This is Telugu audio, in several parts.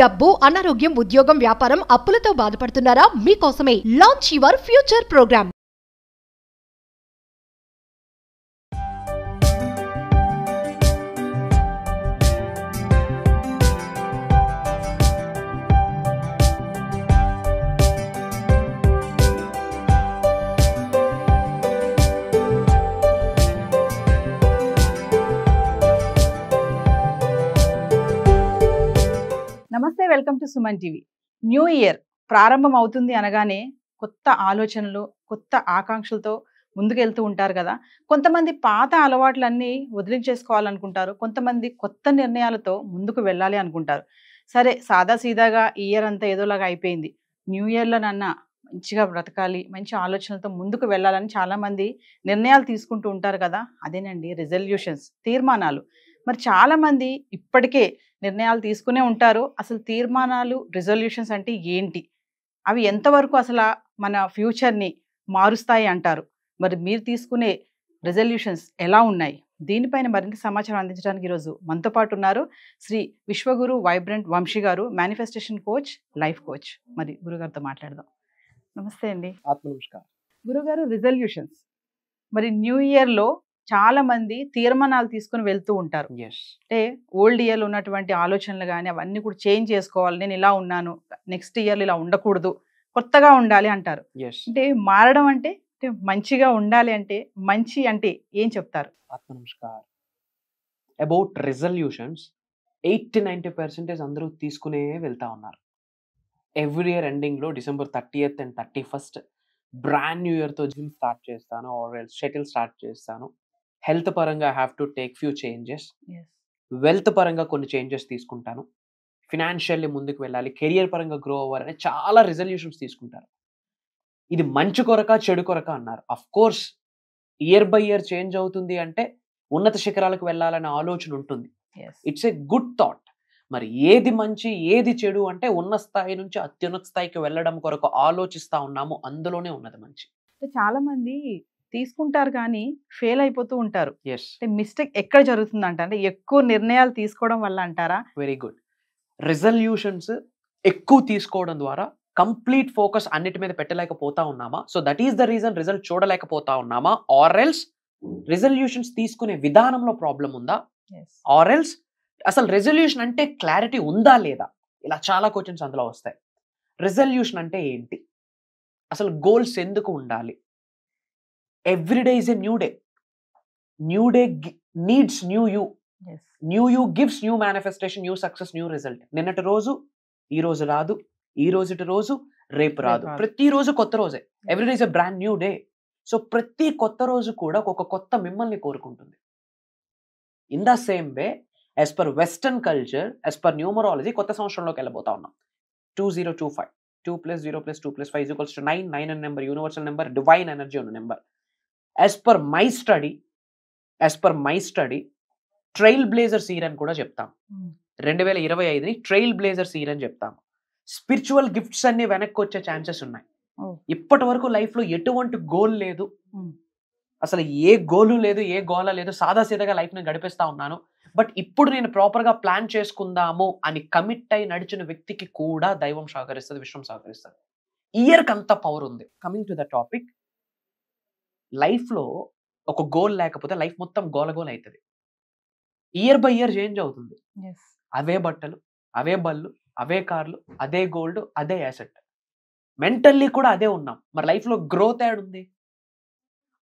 డబ్బు, అనారోగ్యం, ఉద్యోగం, వ్యాపారం, అప్పులతో బాధపడుతున్నారా? మీకోసమే లాంచ్ యువర్ ఫ్యూచర్ ప్రోగ్రామ్. నమస్తే, welcome to Suman TV. New year ప్రారంభం అవుతుంది అనగానే కొత్త ఆలోచనలు, కొత్త ఆకాంక్షలతో ముందుకెళ్తూ ఉంటారు కదా. కొంతమంది పాత అలవాట్లన్నీ వదిలించేసుకోవాలనుకుంటారు, కొంతమంది కొత్త నిర్ణయాలతో ముందుకు వెళ్ళాలి అనుకుంటారు. సరే, సాదాసీదాగా ఈ ఇయర్ అంతా ఏదోలాగా అయిపోయింది. న్యూ ఇయర్లో నన్న మంచిగా బ్రతకాలి, మంచి ఆలోచనలతో ముందుకు వెళ్ళాలని చాలామంది నిర్ణయాలు తీసుకుంటూ ఉంటారు కదా. అదేనండి రిజల్యూషన్స్, తీర్మానాలు. మరి చాలామంది ఇప్పటికే నిర్ణయాలు తీసుకునే ఉంటారు. అసలు తీర్మానాలు, రిజల్యూషన్స్ అంటే ఏంటి, అవి ఎంతవరకు అసలు మన ఫ్యూచర్ని మారుస్తాయి అంటారు? మరి మీరు తీసుకునే రిజల్యూషన్స్ ఎలా ఉన్నాయి? దీనిపైన మరింత సమాచారం అందించడానికి ఈరోజు మనతో పాటు ఉన్నారు శ్రీ విశ్వగురు వైబ్రెంట్ వంశీ గారు, మేనిఫెస్టేషన్ కోచ్, లైఫ్ కోచ్. మరి గురుగారితో మాట్లాడదాం. నమస్తే అండి. ఆత్మనమస్కారం. గురుగారు, రిజల్యూషన్స్ మరి న్యూ ఇయర్లో చాలా మంది తీర్మానాలు తీసుకుని వెళ్తూ ఉంటారు. అంటే ఓల్డ్ ఇయర్లో ఉన్నటువంటి ఆలోచనలు కానీ అవన్నీ కూడా చేంజ్ చేసుకోవాలి, నేను ఇలా ఉన్నాను, నెక్స్ట్ ఇయర్లో ఇలా ఉండకూడదు, కొత్తగా ఉండాలి అంటారు. అంటే మారడం అంటే మంచిగా ఉండాలి అంటే, మంచి అంటే ఏం చెప్తారు? ఆత్మనమస్కారం. అబౌట్ రిజల్యూషన్స్ 80-90% అందరూ తీసుకునే వెళ్తా ఉన్నారు. ఎవ్రీ ఇయర్ ఎండింగ్లో December 30th and 31st brand new ఇయర్తో జిమ్ స్టార్ట్ చేస్తాను, ఆర్ షటిల్ స్టార్ట్ చేస్తాను. హెల్త్ పరంగా I have to take few changes, wealth పరంగా కొన్ని చేంజెస్ తీసుకుంటాను, ఫినాన్షియల్లీ ముందుకు వెళ్ళాలి, కెరియర్ పరంగా గ్రో అవ్వాలని చాలా రిజల్యూషన్స్ తీసుకుంటారు. ఇది మంచి కొరక చెడు కొరక అన్నారు. Of course year by year change అవుతుంది అంటే ఉన్నత శిఖరాలకు వెళ్ళాలనే ఆలోచన ఉంటుంది. It's a good thought. మరి ఏది మంచి ఏది చెడు అంటే ఉన్న స్థాయి నుంచి అత్యున్నత స్థాయికి వెళ్ళడం కొరకు ఆలోచిస్తా ఉన్నాము, అందులోనే ఉన్నది మంచి. చాలా మంది తీసుకుంటారు కానీ ఫెయిల్ అయిపోతూ ఉంటారు. అంటే మిస్టేక్ ఎక్కడ జరుగుతుందంట, అంటే ఎక్కువ నిర్ణయాలు తీసుకోవడం వల్ల అంటారా? Very good. రిజల్యూషన్స్ ఎక్కువ తీసుకోవడం ద్వారా కంప్లీట్ ఫోకస్ అన్నిటి మీద పెట్టలేకపోతా ఉన్నామా? So that is the reason result చూడలేకపోతా ఉన్నామా? ఆర్ ఎల్స్ రిజల్యూషన్స్ తీసుకునే విధానంలో ప్రాబ్లం ఉందా? ఆర్ ఎల్స్ అసలు రెజల్యూషన్ అంటే క్లారిటీ ఉందా లేదా? ఇలా చాలా క్వశ్చన్స్ అందులో వస్తాయి. రెజల్యూషన్ అంటే ఏంటి, అసలు గోల్స్ ఎందుకు ఉండాలి? Every day is a new day. New day needs new you. New you gives new manifestation, new success, new result. నిన్నటి రోజు ఈ రోజు రాదు, ఈ రోజుటి రోజు రేపు రాదు, ప్రతిరోజు కొత్త రోజే. Every day is a brand new day. So ప్రతి కొత్త రోజు కూడా ఒక కొత్త మిమ్మల్ని కోరుకుంటుంది. In the same way, as per western culture, as per numerology, కొత్త సంవత్సరంలోకి వెళ్ళబోతా ఉన్నాం. 2025, 2 + 0 + 2 + 5 = 9. 9 అనే number universal number, divine energy ఉన్న number. As per my study trailblazers year అని కూడా చెప్తాం. 2025ని ట్రైల్ బ్లేజర్స్ ఇయర్ అని చెప్తాం. స్పిరిచువల్ గిఫ్ట్స్ అన్ని వెనక్కి వచ్చే ఛాన్సెస్ ఉన్నాయి. ఇప్పటి వరకు లైఫ్లో ఎటువంటి గోల్ లేదు, అసలు ఏ గోలు లేదు, ఏ గోల లేదు, సాదాసీదాగా లైఫ్ని గడిపిస్తా ఉన్నాను. బట్ ఇప్పుడు నేను ప్రాపర్గా ప్లాన్ చేసుకుందాము అని కమిట్ అయి నడిచిన వ్యక్తికి కూడా దైవం సహకరిస్తుంది, విశ్వం సహకరిస్తుంది. ఇయర్కి అంత పవర్ ఉంది. కమింగ్ టు ద టాపిక్, లైఫ్లో ఒక గోల్ లేకపోతే లైఫ్ మొత్తం గోలగోల్ అవుతుంది. ఇయర్ బై ఇయర్ చేంజ్ అవుతుంది. అవే బట్టలు, అవే బళ్ళు, అవే కార్లు, అదే గోల్డ్, అదే యాసెట్. మెంటల్లీ కూడా అదే ఉన్నాం. మరి లైఫ్లో గ్రోత్ యాడ్ ఉంది.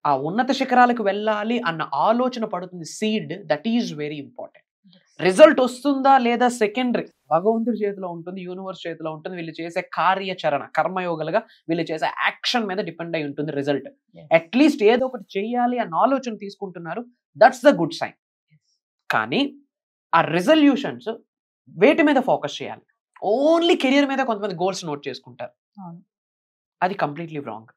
ఆ ఉన్నత శిఖరాలకు వెళ్ళాలి అన్న ఆలోచన పడుతుంది seed. That is very important. Result వస్తుందా లేదా సెకండరీ, భగవంతుడి చేతిలో ఉంటుంది, యూనివర్స్ చేతిలో ఉంటుంది. వీళ్ళు చేసే కార్యాచరణ, కర్మయోగాలుగా వీళ్ళు చేసే యాక్షన్ మీద డిపెండ్ అయి ఉంటుంది రిజల్ట్. అట్లీస్ట్ ఏదో ఒకటి చెయ్యాలి అన్న ఆలోచన తీసుకుంటున్నారు, దట్స్ ద గుడ్ సైన్. కానీ ఆ రిజల్యూషన్స్ వేటి మీద ఫోకస్ చేయాలి? ఓన్లీ కెరియర్ మీద కొంతమంది గోల్స్ నోట్ చేసుకుంటారు. అది కంప్లీట్లీ రాంగ్.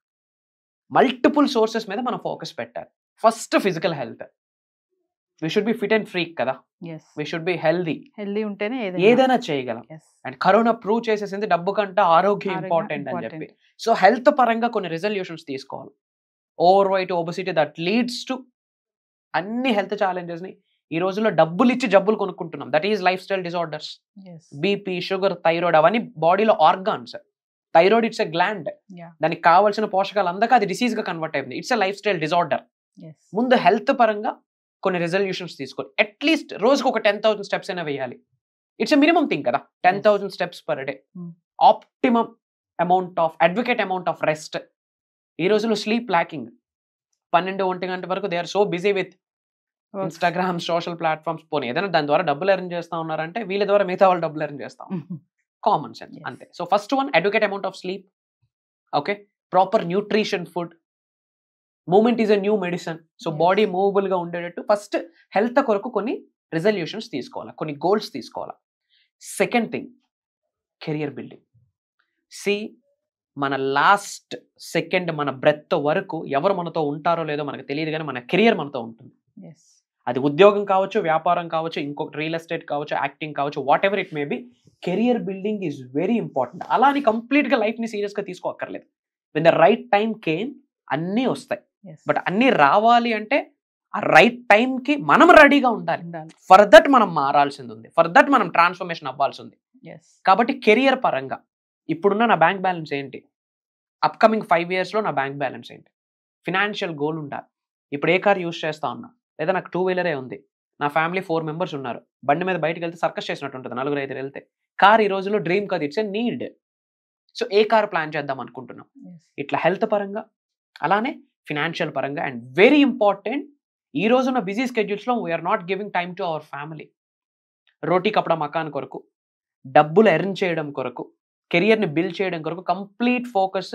మల్టిపుల్ సోర్సెస్ మీద మనం ఫోకస్ పెట్టాలి. First physical health. We should be fit and freak కదా. వీ షుడ్ బి హెల్దీ ఉంటేనే ఏదైనా చేయగలం. అండ్ కరోనా ప్రూవ్ చేసేసింది డబ్బు కంటే ఆరోగ్యం ఇంపార్టెంట్ అని చెప్పి. సో హెల్త్ పరంగా కొన్ని రిజల్యూషన్స్ తీసుకోవాలి. Overweight, obesity, that leads to అన్ని హెల్త్ ఛాలెంజెస్ ని ఈ రోజుల్లో డబ్బులు ఇచ్చి జబ్బులు కొనుక్కుంటున్నాం. That is lifestyle disorders. BP, sugar, thyroid అవన్నీ బాడీలో organs. Thyroid it's a gland. దానికి కావాల్సిన పోషకాలు అందక అది డిసీజ్ గా కన్వర్ట్ అయిపోయింది. It's a lifestyle disorder. ముందు హెల్త్ పరంగా కొన్ని రిజల్యూషన్స్ తీసుకొని అట్లీస్ట్ రోజుకు ఒక 10,000 స్టెప్స్ అయినా వేయాలి. ఇట్స్ ఎ మినిమం థింగ్ కదా, 10,000 steps per day. Optimum amount of adequate amount of rest. ఈ రోజుల్లో స్లీప్ ల్యాకింగ్. 12-1 గంట వరకు they are so busy with Instagram, social platforms. పోనీ ఏదైనా దాని ద్వారా డబ్బులు ఎర్న్ చేస్తా ఉన్నారంటే వీళ్ళ ద్వారా మిగతా వాళ్ళు డబ్బులు ఎర్న్ చేస్తాం. కామన్ సెన్స్ అంతే. So first one, adequate amount of sleep. Okay, proper nutrition food. Movement is a new medicine. So body మూవబుల్ గా ఉండేటట్టు ఫస్ట్ హెల్త్ కొరకు కొన్ని రిజల్యూషన్స్ తీసుకోవాలి, కొన్ని గోల్స్ తీసుకోవాలి. Second thing, career building. మన లాస్ట్ సెకండ్ మన బ్రెత్ వరకు ఎవరు మనతో ఉంటారో లేదో మనకు తెలియదు, కానీ మన కెరియర్ మనతో ఉంటుంది. అది ఉద్యోగం కావచ్చు, వ్యాపారం కావచ్చు, ఇంకొక రియల్ ఎస్టేట్ కావచ్చు, యాక్టింగ్ కావచ్చు, whatever it may be, career building is very important. అలా అని కంప్లీట్ గా లైఫ్ ని సీరియస్ గా తీసుకోక్కర్లేదు. When the right time came అన్నీ వస్తాయి. బట్ అన్నీ రావాలి అంటే ఆ రైట్ టైం కి మనం రెడీగా ఉండాలి. ఫర్ దట్ మనం మారాల్సింది ఉంది, ఫర్ దట్ మనం ట్రాన్స్ఫర్మేషన్ అవ్వాల్సి ఉంది. కాబట్టి కెరియర్ పరంగా ఇప్పుడున్న నా బ్యాంక్ బ్యాలెన్స్ ఏంటి, అప్కమింగ్ 5 years లో నా బ్యాంక్ బ్యాలెన్స్ ఏంటి, ఫినాన్షియల్ గోల్ ఉండాలి. ఇప్పుడు ఏ కార్ యూస్ చేస్తా ఉన్నా, లేదా నాకు 2-wheeler ఉంది, నా ఫ్యామిలీ 4 members ఉన్నారు, బండి మీద బయటకు వెళ్తే సర్కస్ చేసినట్టు ఉంటుంది 4-5 వెళ్తే. కార్ ఈ రోజుల్లో డ్రీమ్ కాదు, it's a need. So A car plan చేద్దాం అనుకుంటున్నాం. ఇట్లా హెల్త్ పరంగా, అలానే ఫినాన్షియల్ పరంగా. అండ్ వెరీ ఇంపార్టెంట్, ఈ రోజున్న బిజీ స్కెడ్యూల్స్లో we are not giving time to our family. రోటీ కపడా మకాన్ కొరకు, డబ్బులు ఎర్న్ చేయడం కొరకు, కెరియర్ని బిల్డ్ చేయడం కొరకు complete focus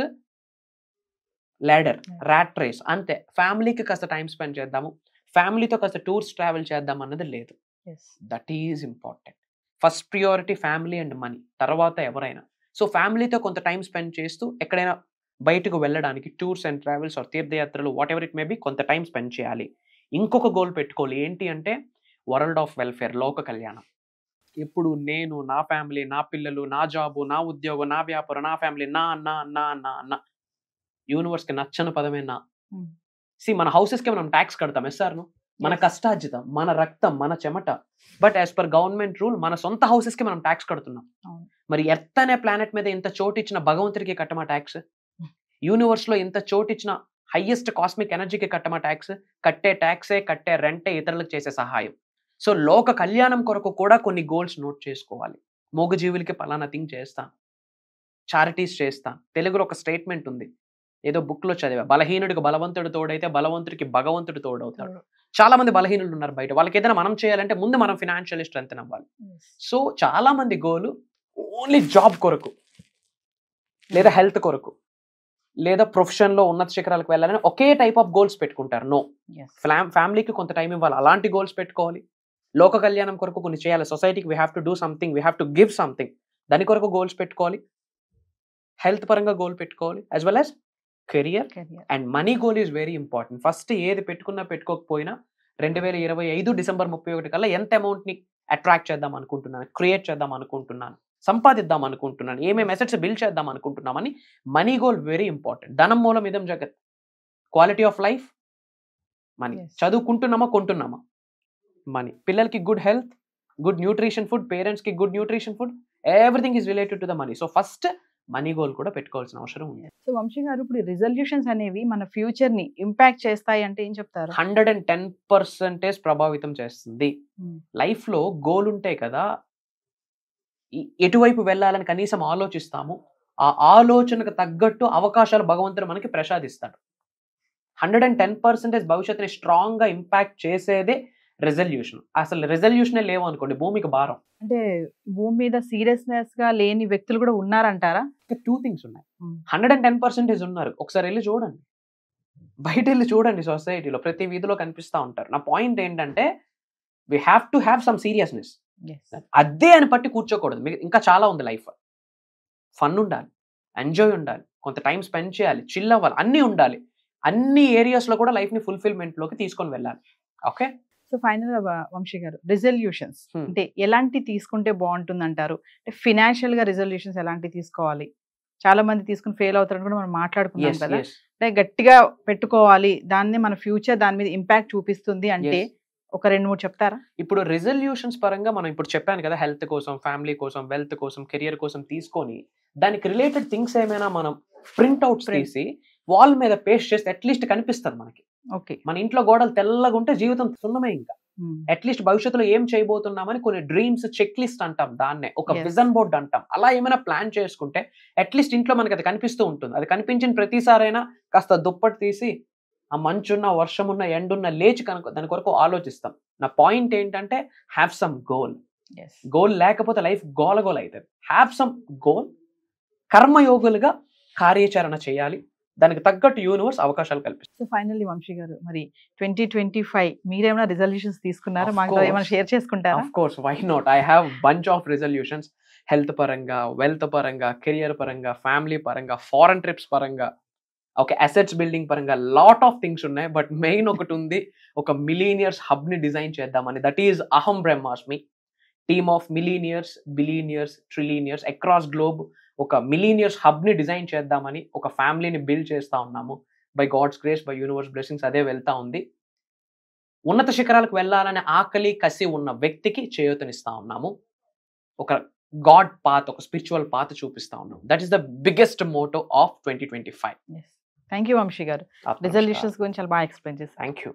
ladder, rat race అంతే. ఫ్యామిలీకి కాస్త టైం స్పెండ్ చేద్దాము, ఫ్యామిలీతో కాస్త టూర్స్ ట్రావెల్ చేద్దాం అన్నది లేదు. That is important. First priority family and money, తర్వాత ఎవరైనా. సో ఫ్యామిలీతో కొంత టైం స్పెండ్ చేస్తూ ఎక్కడైనా బయటకు వెళ్ళడానికి టూర్స్ అండ్ ట్రావెల్స్ ఆర్ తీర్థయాత్రలు what ever it may B కొంత టైం స్పెండ్ చేయాలి. ఇంకొక గోల్ పెట్టుకోవాలి, ఏంటి అంటే వరల్డ్ ఆఫ్ వెల్ఫేర్, లోక కళ్యాణం. ఇప్పుడు నేను, నా ఫ్యామిలీ, నా పిల్లలు, నా జాబు, నా ఉద్యోగం, నా వ్యాపారం, నా ఫ్యామిలీ, నా నా నా నా నా యూనివర్స్కి నచ్చని పదమే నా. మన హౌసెస్కి మనం ట్యాక్స్ కడతాం, ఎస్ఆర్ను, మన కష్టార్జితం, మన రక్తం, మన చెమట. But as per government rule మన సొంత హౌసెస్కి మనం ట్యాక్స్ కడుతున్నాం. మరి ఎర్త్ అనే ప్లానెట్ మీద ఇంత చోటు ఇచ్చిన భగవంతుడికి కట్టమా ట్యాక్స్? యూనివర్స్లో ఇంత చోటు ఇచ్చిన హైయెస్ట్ కాస్మిక్ ఎనర్జీకి కట్టమా ట్యాక్స్? కట్టే ట్యాక్సే, కట్టే రెంటే ఇతరులకు చేసే సహాయం. సో లోక కళ్యాణం కొరకు కూడా కొన్ని గోల్స్ నోట్ చేసుకోవాలి. మూగజీవులకి పలానా థింగ్ చేస్తాను, చారిటీస్ చేస్తాను. తెలుగులో ఒక స్టేట్మెంట్ ఉంది, ఏదో బుక్లో చదివా, బలహీనుడికి బలవంతుడు తోడైతే బలవంతుడికి భగవంతుడు తోడవుతాడు. చాలా మంది బలహీనులు ఉన్నారు బయట, వాళ్ళకి ఏదైనా మనం చేయాలంటే ముందు మనం ఫినాన్షియల్లీ స్ట్రెంగ్త్ అవ్వాలి. సో చాలా మంది గోలు ఓన్లీ జాబ్ కొరకు, లేదా హెల్త్ కొరకు, లేదా ప్రొఫెషన్లో ఉన్నత శిఖరాలకు వెళ్ళాలని ఒకే టైప్ ఆఫ్ గోల్స్ పెట్టుకుంటారు. నో, ఫ్యామిలీకి కొంత టైం ఇవ్వాలి, అలాంటి గోల్స్ పెట్టుకోవాలి. లోక కళ్యాణం కొరకు కొన్ని చేయాలి, సొసైటీకి we have to do something, we have to give something, దాని కొరకు గోల్స్ పెట్టుకోవాలి. హెల్త్ పరంగా గోల్ పెట్టుకోవాలి, as well as career and money goal is very important. First ఏది పెట్టుకున్నా పెట్టుకోకపోయినా 2025 December 31 కల్లా ఎంత అమౌంట్ని అట్రాక్ట్ చేద్దాం అనుకుంటున్నాను, క్రియేట్ చేద్దాం అనుకుంటున్నాను, సంపాదిద్దాం అనుకుంటున్నాను, ఏమేమి అసెట్స్ బిల్డ్ చేద్దాం అనుకుంటున్నామని మనీ గోల్ వెరీ ఇంపార్టెంట్. ధనం మూలం ఇదం జగత్. Quality of life money. చదువుకుంటున్నామా, కొంటున్నామా, మనీ. పిల్లలకి good health, good nutrition food, పేరెంట్స్కి good nutrition food, everything is related to the money. So first money goal కూడా పెట్టుకోవాల్సిన అవసరం ఉంది. సో వంశీ గారు, ఇప్పుడు రిజల్యూషన్స్ అనేవి మన ఫ్యూచర్ ని ఇంపాక్ట్ చేస్తాయి అంటే ఏం చెప్తారు? 110% ప్రభావితం చేస్తుంది. లైఫ్ లో గోల్ ఉంటాయి కదా, ఎటువైపు వెళ్ళాలని కనీసం ఆలోచిస్తాము, ఆ ఆలోచనకు తగ్గట్టు అవకాశాలు భగవంతుడు మనకి ప్రసాదిస్తాడు. 110% భవిష్యత్తుని స్ట్రాంగ్ గా ఇంపాక్ట్ చేసేదే రెజల్యూషన్. అసలు రెజల్యూషనే లేవు అనుకోండి, భూమికి భారం. అంటే భూమి మీద సీరియస్నెస్ గా లేని వ్యక్తులు కూడా ఉన్నారంటారా? 2 things ఉన్నాయి. 110% ఉన్నారు. ఒకసారి వెళ్ళి చూడండి, బయట వెళ్ళి చూడండి, సొసైటీలో ప్రతి వీధిలో కనిపిస్తూ ఉంటారు. నా పాయింట్ ఏంటంటే we have to have some seriousness. అదే అని పట్టి కూర్చోకూడదు. ఇంకా చాలా ఉంది లైఫ్. ఫన్ ఉండాలి, ఎంజాయ్ ఉండాలి, కొంత టైం స్పెండ్ చేయాలి, చిల్ అవ్వాలి, అన్నీ ఉండాలి. అన్ని ఏరియాస్లో కూడా లైఫ్ని ఫుల్ఫిల్మెంట్లోకి తీసుకొని వెళ్ళాలి. ఓకే, సో ఫైనల్ గా వంశీ గారు, రిజల్యూషన్స్ అంటే ఎలాంటి తీసుకుంటే బాగుంటుంది అంటారు? అంటే ఫినాన్షియల్ గా రిజల్యూషన్స్ ఎలాంటి తీసుకోవాలి? చాలా మంది తీసుకుని ఫెయిల్ అవుతారని కూడా మనం మాట్లాడుకున్నాం కదా. అంటే గట్టిగా పెట్టుకోవాలి, దాన్ని మన ఫ్యూచర్ దాని మీద ఇంపాక్ట్ చూపిస్తుంది అంటే ఒక 2-3 చెప్తారా? ఇప్పుడు రిజల్యూషన్స్ పరంగా మనం ఇప్పుడు చెప్పాను కదా, హెల్త్ కోసం, ఫ్యామిలీ కోసం, వెల్త్ కోసం, కెరియర్ కోసం తీసుకొని దానికి రిలేటెడ్ థింగ్స్ ఏమైనా మనం ప్రింట్అవుట్స్ తీసి వాల్ మీద పేస్ట్ చేస్తే అట్లీస్ట్ కనిపిస్తుంది మనకి. ఓకే. మన ఇంట్లో గోడలు తెల్లగా ఉంటే జీవితం సున్నమే. ఇంకా అట్లీస్ట్ భవిష్యత్తులో ఏం చేయబోతున్నామని కొన్ని డ్రీమ్స్ చెక్ లిస్ట్ అంటాం, దాన్నే ఒక విజన్ బోర్డ్ అంటాం. అలా ఏమైనా ప్లాన్ చేసుకుంటే అట్లీస్ట్ ఇంట్లో మనకి అది కనిపిస్తూ ఉంటుంది. అది కనిపించిన ప్రతిసారైనా కాస్త దుప్పటి తీసి ఆ మంచున్న, వర్షమున్న, ఎండున్న లేచి దాని కొరకు ఆలోచిస్తాం. నా పాయింట్ ఏంటంటే హ్యావ్ సమ్ గోల్. గోల్ లేకపోతే లైఫ్ గోలగోల్ అవుతుంది. హ్యావ్ సమ్ గోల్, కర్మయోగులుగా కార్యాచరణ చేయాలి. దానికి తగ్గట్టు యూనివర్స్ అవకాశాలు కల్పిస్తుంది. సో ఫైనల్లీ వంశీ గారు, మరి 2025 మీరేమైనా రిజల్యూషన్స్ తీసుకున్నారా? మాకు ఏమైనా షేర్ చేసుకుంటారా? Of course, why not. I have bunch of resolutions. Health పరంగా, వెల్త్ పరంగా, కెరియర్ పరంగా, ఫ్యామిలీ పరంగా, ఫారెన్ ట్రిప్స్ పరంగా, ఓకే, అసెట్స్ బిల్డింగ్ పరంగా లాట్ ఆఫ్ థింగ్స్ ఉన్నాయి. బట్ మెయిన్ ఒకటి ఉంది, ఒక మిలీనియర్స్ హబ్ ని డిజైన్ చేద్దామని. దట్ ఈజ్ అహం బ్రహ్మాస్మి. Team of millionaires, billionaires, trillionaires across globe ఒక మిలీనియర్స్ హబ్ ని డిజైన్ చేద్దామని ఒక ఫ్యామిలీని బిల్డ్ చేస్తా ఉన్నాము. By god's grace, by universe blessings అదే వెళ్తా ఉంది. ఉన్నత శిఖరాలకు వెళ్ళాలనే ఆకలి, కసి ఉన్న వ్యక్తికి చేయూతనిస్తా ఉన్నాము. ఒక గాడ్ పాత్, ఒక స్పిరిచువల్ పాత్ చూపిస్తా ఉన్నాం. That is the biggest motto of 2025. Thank you Vamsi గారు. రిజల్యూషన్స్ గురించి చాలా బాగా ఎక్స్ప్లెయిన్ చేశారు. Thank you.